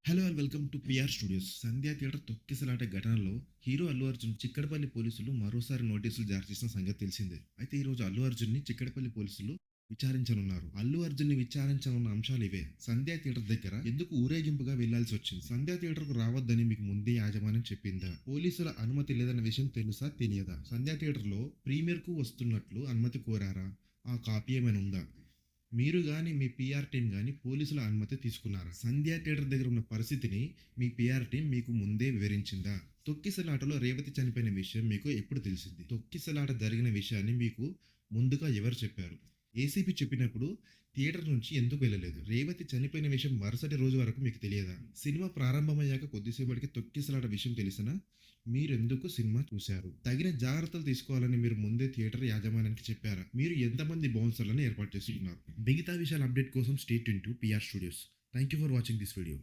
Hello and welcome to PR studios. Sandhya theatre తొక్కిసలాట ఘటనలో hero Allu Arjun Chikkadpally పోలీసులు మరోసారి నోటీసులు జారీ చేసిన సంగతి తెలిసిందే. అయితే ఈరోజు అల్లు అర్జున్ని చిక్కడపల్లి పోలీసులు విచారించనున్నారు. అల్లు అర్జున్ని విచారించనున్న అంశాలు ఇవే. సంధ్యా థియేటర్ దగ్గర ఎందుకు ఊరేగింపుగా వెళ్లాల్సి వచ్చింది? సంధ్యా థియేటర్కు రావద్దని మీకు ముందే యాజమాన్యం చెప్పిందా? పోలీసుల అనుమతి లేదన్న విషయం తెలుసా తెలియదా? సంధ్యా థియేటర్లో ప్రీమియర్కు వస్తున్నట్లు అనుమతి కోరారా? ఆ కాపీ ఏమైనా ఉందా? మీరు గాని, మీ పీఆర్ టీమ్ గాని పోలీసుల అనుమతి తీసుకున్నారా? సంధ్యా థియేటర్ దగ్గర ఉన్న పరిస్థితిని మీ పీఆర్ టీమ్ మీకు ముందే వివరించిందా? తొక్కిసలాటలో రేవతి చనిపోయిన విషయం మీకు ఎప్పుడు తెలిసింది? తొక్కిసలాట జరిగిన విషయాన్ని మీకు ముందుగా ఎవరు చెప్పారు? ఏసీపీ చెప్పినప్పుడు థియేటర్ నుంచి ఎందుకు వెళ్ళలేదు? రేవతి చనిపోయిన విషయం మరుసటి రోజు వరకు మీకు తెలియదా? సినిమా ప్రారంభమయ్యాక కొద్దిసేపటికి తొక్కిసలాట విషయం తెలిసినా మీరెందుకు సినిమా చూశారు? తగిన జాగ్రత్తలు తీసుకోవాలని మీరు ముందే థియేటర్ యాజమాన్యానికి చెప్పారా? మీరు ఎంతమంది బౌన్సర్లను ఏర్పాటు చేసుకున్నారు? మిగతా విషయాల అప్డేట్ కోసం stay tune to PR studios. Thank you for watching this video.